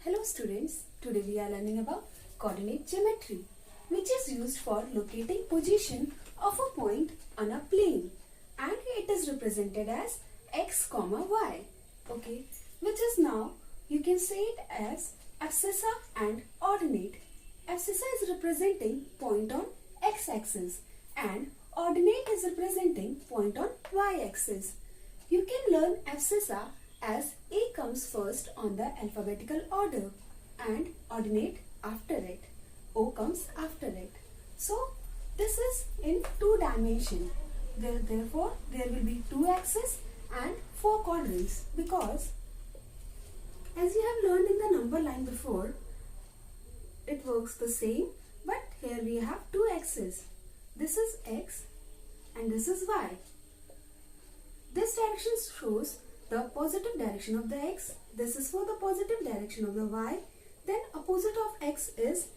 Hello students, today we are learning about coordinate geometry, which is used for locating position of a point on a plane, and it is represented as x comma y, okay, which is now you can say it as abscissa and ordinate. Abscissa is representing point on x-axis and ordinate is representing point on y-axis. You can learn abscissa as A comes first on the alphabetical order and ordinate after it. O comes after it. So this is in 2 dimension. Therefore there will be 2 axes and 4 quadrants, because as you have learned in the number line before, it works the same, but here we have 2 axes. This is x and this is y. This direction shows the positive direction of the x. This is for the positive direction of the y. Then opposite of x is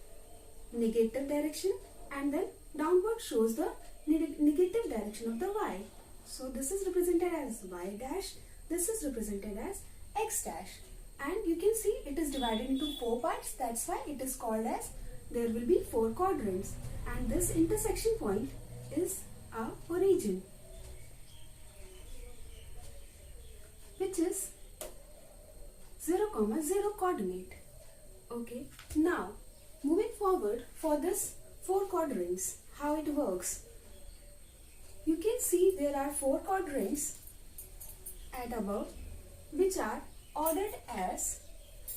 negative direction, and then downward shows the negative direction of the y. So this is represented as y dash. This is represented as x dash. And you can see it is divided into 4 parts. That's why it is called as there will be 4 quadrants. And this intersection point is our origin, which is 0, 0 coordinate. Okay, now moving forward for this 4 quadrants, how it works. You can see there are 4 quadrants at above, which are ordered as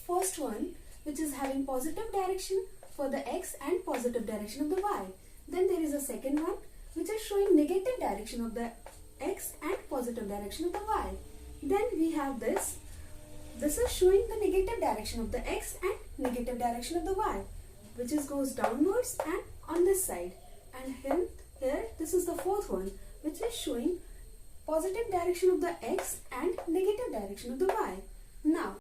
first one, which is having positive direction for the x and positive direction of the y. Then there is a second one which is showing negative direction of the x and positive direction of the y. Then we have this is showing the negative direction of the x and negative direction of the y, which goes downwards and on this side. And here this is the fourth one, which is showing positive direction of the x and negative direction of the y. Now,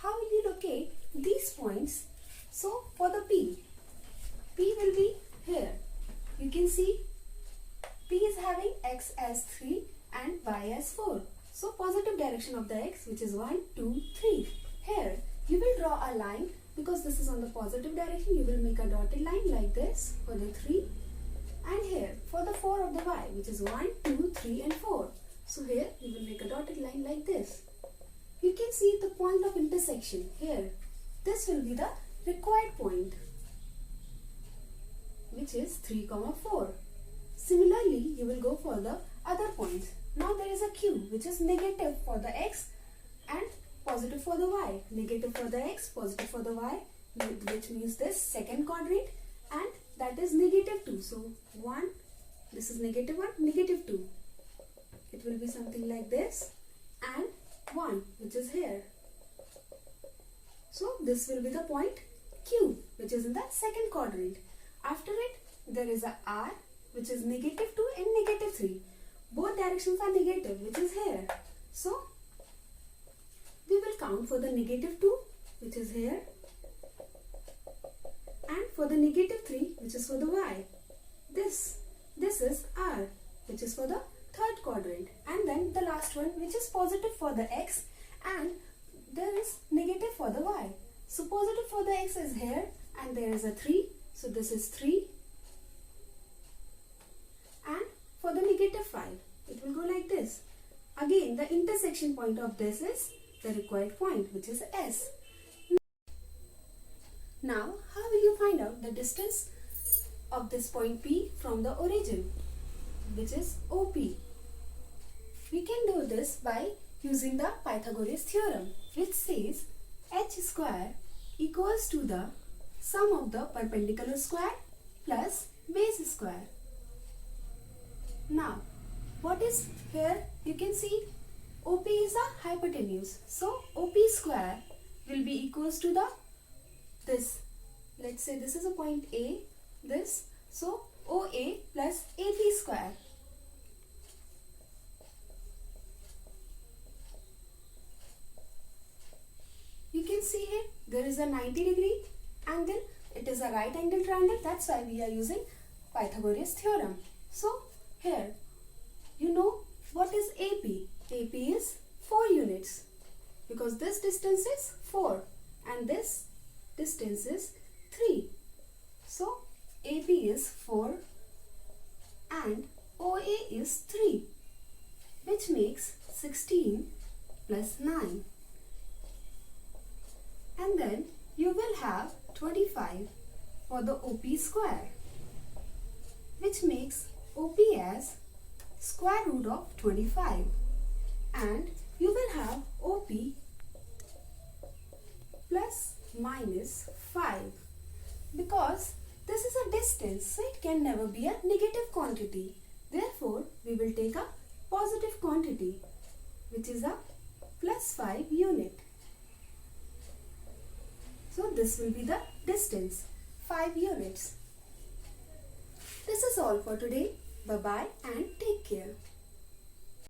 how will you locate these points? So for the P will be here. You can see P is having x as 3 and y as 4. So positive direction of the x, which is 1, 2, 3. Here you will draw a line, because this is on the positive direction. You will make a dotted line like this for the 3, and here for the 4 of the y, which is 1, 2, 3 and 4. So here you will make a dotted line like this. You can see the point of intersection here. This will be the required point, which is 3, 4. Similarly, you will go for the other points. Now there is a Q, which is negative for the x and positive for the y. Negative for the x, positive for the y, which means this second quadrant, and that is negative 2. So 1, this is negative 1, negative 2. It will be something like this, and 1, which is here. So this will be the point Q, which is in the second quadrant. After it, there is a R, which is negative 2 and negative 3. Both directions are negative, which is here. So we will count for the negative 2, which is here, and for the negative 3, which is for the y. This is R, which is for the third quadrant. And then the last one, which is positive for the x, and there is negative for the y. So positive for the x is here, and there is a 3. So this is 3. And for the negative 5, it will go like this. Again, the intersection point of this is the required point, which is S. Now, how will you find out the distance of this point P from the origin, which is OP? We can do this by using the Pythagoras theorem, which says h square equals to the sum of the perpendicular square plus base square. Now, what is here? You can see OP is a hypotenuse. So OP square will be equals to this. Let's say this is a point A, this. So OA plus AP square. You can see here there is a 90-degree angle. It is a right angle triangle. That's why we are using Pythagoras theorem. So here you know what is AP. AP is 4 units. because this distance is 4 and this distance is 3. So AB is 4 and OA is 3, which makes 16 plus 9. And then you will have 25 for the OP square, which makes OP as square root of 25, and you will have OP plus minus 5, because this is a distance, so it can never be a negative quantity. Therefore, we will take a positive quantity, which is a plus 5 unit. So this will be the distance, 5 units. This is all for today. Bye-bye and take care.